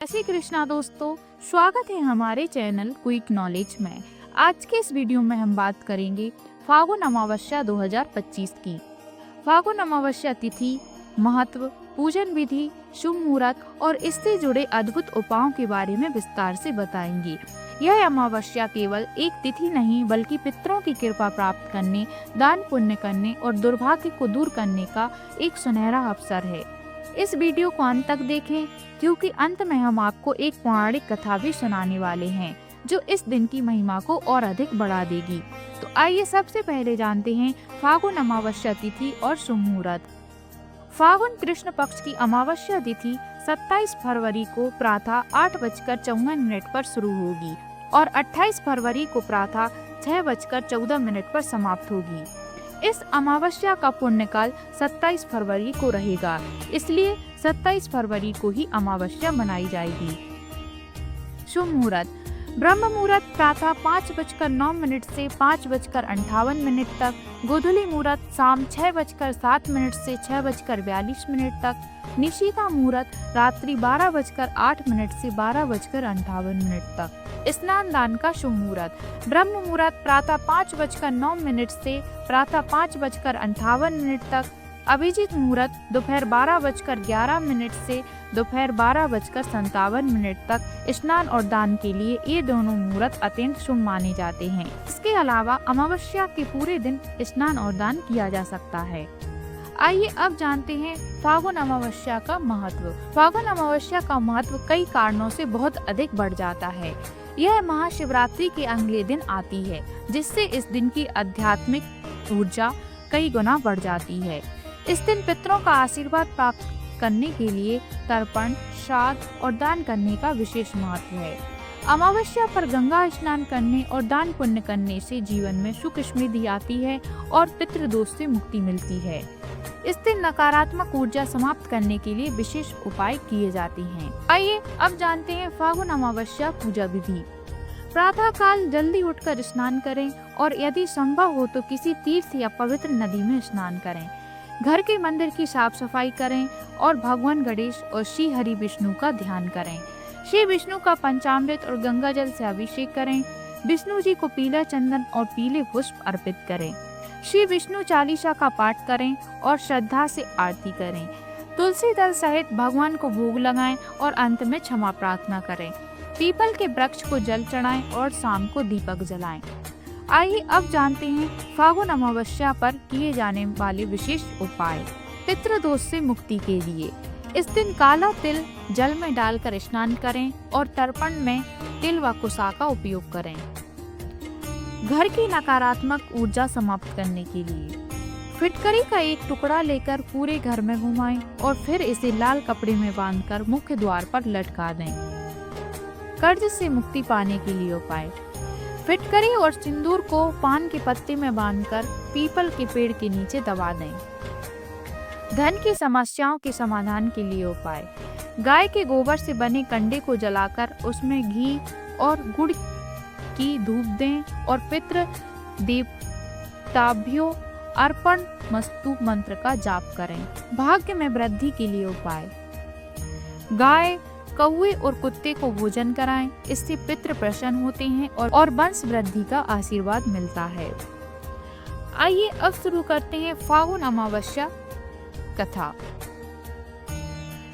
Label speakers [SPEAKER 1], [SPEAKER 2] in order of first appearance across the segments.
[SPEAKER 1] श्री कृष्णा दोस्तों, स्वागत है हमारे चैनल क्विक नॉलेज में। आज के इस वीडियो में हम बात करेंगे फागुन अमावस्या 2025 की। फागुन अमावस्या तिथि, महत्व, पूजन विधि, शुभ मुहूर्त और इससे जुड़े अद्भुत उपायों के बारे में विस्तार से बताएंगे। यह अमावस्या केवल एक तिथि नहीं बल्कि पितरों की कृपा प्राप्त करने, दान पुण्य करने और दुर्भाग्य को दूर करने का एक सुनहरा अवसर है। इस वीडियो को अंत तक देखें क्योंकि अंत में हम आपको एक पौराणिक कथा भी सुनाने वाले हैं जो इस दिन की महिमा को और अधिक बढ़ा देगी। तो आइए सबसे पहले जानते हैं फागुन अमावस्या तिथि और शुभ मुहूर्त। फागुन कृष्ण पक्ष की अमावस्या तिथि 27 फरवरी को प्रातः 8:54 पर शुरू होगी और 28 फरवरी को प्रातः 6:14 पर समाप्त होगी। इस अमावस्या का पुण्यकाल 27 फरवरी को रहेगा, इसलिए 27 फरवरी को ही अमावस्या मनाई जाएगी। शुभ मुहूर्त। ब्रह्म मुहूर्त प्रातः 5:09 से 5:58 तक, गोधूली मुहूर्त शाम 6:07 से 6:42 तक, निशीथा मुहूर्त रात्रि 12:08 से 12:58 तक। स्नान दान का शुभ मुहूर्त। ब्रह्म मुहूर्त प्रातः 5:09 से प्रातः 5:58 तक, अभिजीत मुहूर्त दोपहर 12:11 से दोपहर 12:57 तक। स्नान और दान के लिए ये दोनों मुहूर्त अत्यंत शुभ माने जाते हैं। इसके अलावा अमावस्या के पूरे दिन स्नान और दान किया जा सकता है। आइए अब जानते हैं फागुन अमावस्या का महत्व। फागुन अमावस्या का महत्व कई कारणों से बहुत अधिक बढ़ जाता है। यह महाशिवरात्रि के अगले दिन आती है, जिससे इस दिन की आध्यात्मिक ऊर्जा कई गुना बढ़ जाती है। इस दिन पितरों का आशीर्वाद प्राप्त करने के लिए तर्पण, श्राद्ध और दान करने का विशेष महत्व है। अमावस्या पर गंगा स्नान करने और दान पुण्य करने से जीवन में सुख समृद्धि आती है और पितृदोष से मुक्ति मिलती है। इस दिन नकारात्मक ऊर्जा समाप्त करने के लिए विशेष उपाय किए जाते हैं। आइए अब जानते हैं फागुन अमावस्या पूजा विधि। प्रातः काल जल्दी उठकर स्नान करें और यदि संभव हो तो किसी तीर्थ या पवित्र नदी में स्नान करें। घर के मंदिर की साफ सफाई करें और भगवान गणेश और श्री हरि विष्णु का ध्यान करें। श्री विष्णु का पंचामृत और गंगा जल से अभिषेक करें। विष्णु जी को पीला चंदन और पीले पुष्प अर्पित करें। श्री विष्णु चालीसा का पाठ करें और श्रद्धा से आरती करें। तुलसी दल सहित भगवान को भोग लगाएं और अंत में क्षमा प्रार्थना करें। पीपल के वृक्ष को जल चढ़ाएं और शाम को दीपक जलाएं। आइए अब जानते हैं फागुन अमावस्या पर किए जाने वाले विशेष उपाय। पितृदोष से मुक्ति के लिए इस दिन काला तिल जल में डालकर स्नान करें और तर्पण में तिल व कुसा का उपयोग करें। घर की नकारात्मक ऊर्जा समाप्त करने के लिए फिटकरी का एक टुकड़ा लेकर पूरे घर में घुमाएं और फिर इसे लाल कपड़े में बांधकर मुख्य द्वार पर लटका दें। कर्ज से मुक्ति पाने के लिए उपाय। फिटकरी और सिंदूर को पान के पत्ते में बांधकर पीपल के पेड़ के नीचे दबा दें। धन की समस्याओं के समाधान के लिए उपाय। गाय के गोबर से बने कंडे को जलाकर उसमें घी और गुड़ की धूप दें और पितृ देवताभ्यो अर्पण मस्तु मंत्र का जाप करें। भाग्य में वृद्धि के लिए उपाय। गाय, कौवे और कुत्ते को भोजन कराएं, इससे पितृ प्रसन्न होते हैं और वंश वृद्धि का आशीर्वाद मिलता है। आइए अब शुरू करते हैं फागुन अमावस्या कथा।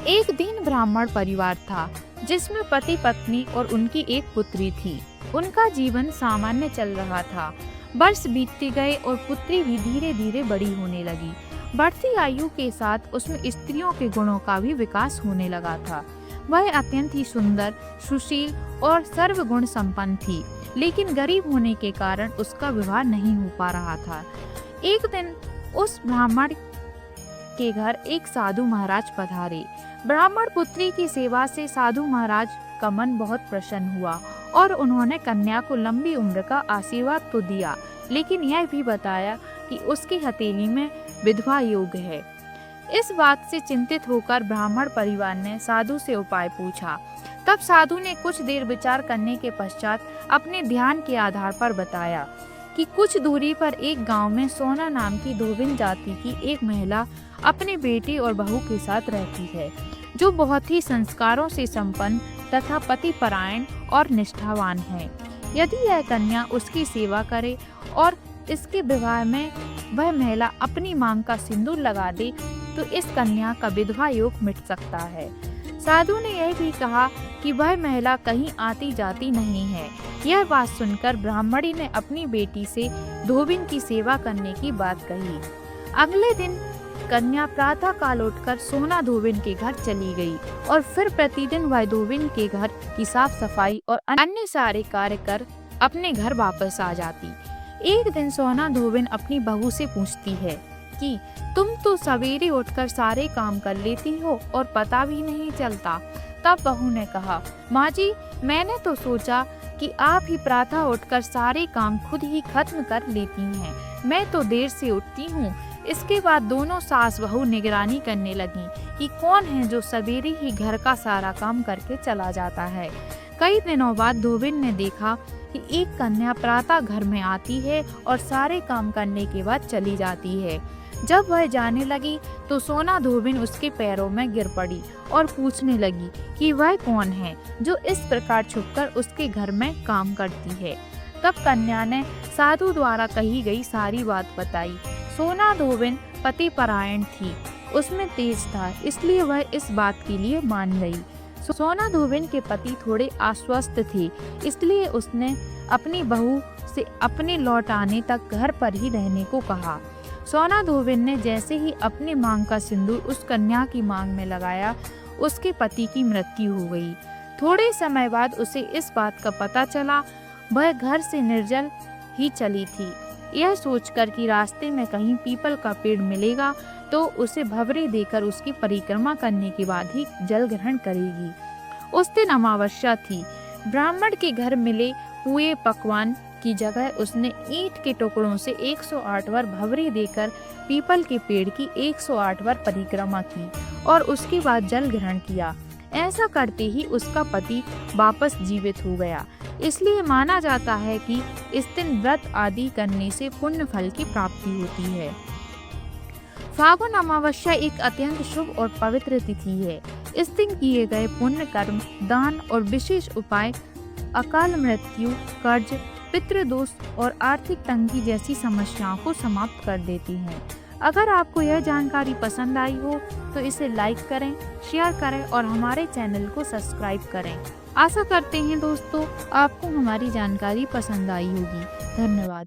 [SPEAKER 1] एक दीन ब्राह्मण परिवार था जिसमें पति पत्नी और उनकी एक पुत्री थी। उनका जीवन सामान्य चल रहा था। वर्ष बीतते गए और पुत्री भी धीरे धीरे बड़ी होने लगी। बढ़ती आयु के साथ उसमें स्त्रियों के गुणों का भी विकास होने लगा था। वह अत्यंत ही सुंदर, सुशील और सर्वगुण संपन्न थी, लेकिन गरीब होने के कारण उसका विवाह नहीं हो पा रहा था। एक दिन उस ब्राह्मण के घर एक साधु महाराज पधारे। ब्राह्मण पुत्री की सेवा से साधु महाराज का मन बहुत प्रसन्न हुआ और उन्होंने कन्या को लंबी उम्र का आशीर्वाद तो दिया, लेकिन यह भी बताया कि उसकी हथेली में विधवा योग है। इस बात से चिंतित होकर ब्राह्मण परिवार ने साधु से उपाय पूछा। तब साधु ने कुछ देर विचार करने के पश्चात अपने ध्यान के आधार पर बताया कि कुछ दूरी पर एक गांव में सोना नाम की धोबिन जाति की एक महिला अपने बेटे और बहू के साथ रहती है, जो बहुत ही संस्कारों से संपन्न तथा पतिपरायण और निष्ठावान है। यदि यह कन्या उसकी सेवा करे और इसके विवाह में वह महिला अपनी मांग का सिंदूर लगा दे तो इस कन्या का विधवा योग मिट सकता है। साधु ने यह भी कहा कि वह महिला कहीं आती जाती नहीं है। यह बात सुनकर ब्राह्मणी ने अपनी बेटी से धोबिन की सेवा करने की बात कही। अगले दिन कन्या प्रातः काल उठकर सोना धोबिन के घर चली गई और फिर प्रतिदिन वह धोबिन के घर की साफ सफाई और अन्य सारे कार्य कर अपने घर वापस आ जाती। एक दिन सोना धोबिन अपनी बहू से पूछती है कि तुम तो सवेरे उठकर सारे काम कर लेती हो और पता भी नहीं चलता। तब बहू ने कहा, माँ जी, मैंने तो सोचा कि आप ही प्रातः उठकर सारे काम खुद ही खत्म कर लेती हैं। मैं तो देर से उठती हूँ। इसके बाद दोनों सास बहू निगरानी करने लगी कि कौन है जो सवेरे ही घर का सारा काम करके चला जाता है। कई दिनों बाद धोबिन ने देखा कि एक कन्या प्रातः घर में आती है और सारे काम करने के बाद चली जाती है। जब वह जाने लगी तो सोना धोबिन उसके पैरों में गिर पड़ी और पूछने लगी कि वह कौन है जो इस प्रकार छुपकर उसके घर में काम करती है। तब कन्या ने साधु द्वारा कही गई सारी बात बताई। सोना धोबिन पतिपरायण थी, उसमें तेज था, इसलिए वह इस बात के लिए मान गई। सोना धोबिन के पति थोड़े अस्वस्थ थे, इसलिए उसने अपनी बहू से अपने लौट आने तक घर पर ही रहने को कहा। सोना धोबिन ने जैसे ही अपनी मांग का सिंदूर उस कन्या की मांग में लगाया, उसके पति की मृत्यु हो गई। थोड़े समय बाद उसे इस बात का पता चला। वह घर से निर्जल ही चली थी। यह सोचकर कि रास्ते में कहीं पीपल का पेड़ मिलेगा तो उसे भवरे देकर उसकी परिक्रमा करने के बाद ही जल ग्रहण करेगी। उस दिन अमावस्या थी। ब्राह्मण के घर मिले हुए पकवान की जगह उसने ईंट के टुकड़ों से 108 बार भवरे देकर पीपल के पेड़ की 108 बार परिक्रमा की और उसके बाद जल ग्रहण किया। ऐसा करते ही उसका पति वापस जीवित हो गया। इसलिए माना जाता है कि इस दिन व्रत आदि करने से पुण्य फल की प्राप्ति होती है। फागुन अमावस्या एक अत्यंत शुभ और पवित्र तिथि है। इस दिन किए गए पुण्य कर्म, दान और विशेष उपाय अकाल मृत्यु, कर्ज, पितृदोष और आर्थिक तंगी जैसी समस्याओं को समाप्त कर देती हैं। अगर आपको यह जानकारी पसंद आई हो तो इसे लाइक करें, शेयर करें और हमारे चैनल को सब्सक्राइब करें। आशा करते हैं दोस्तों आपको हमारी जानकारी पसंद आई होगी। धन्यवाद।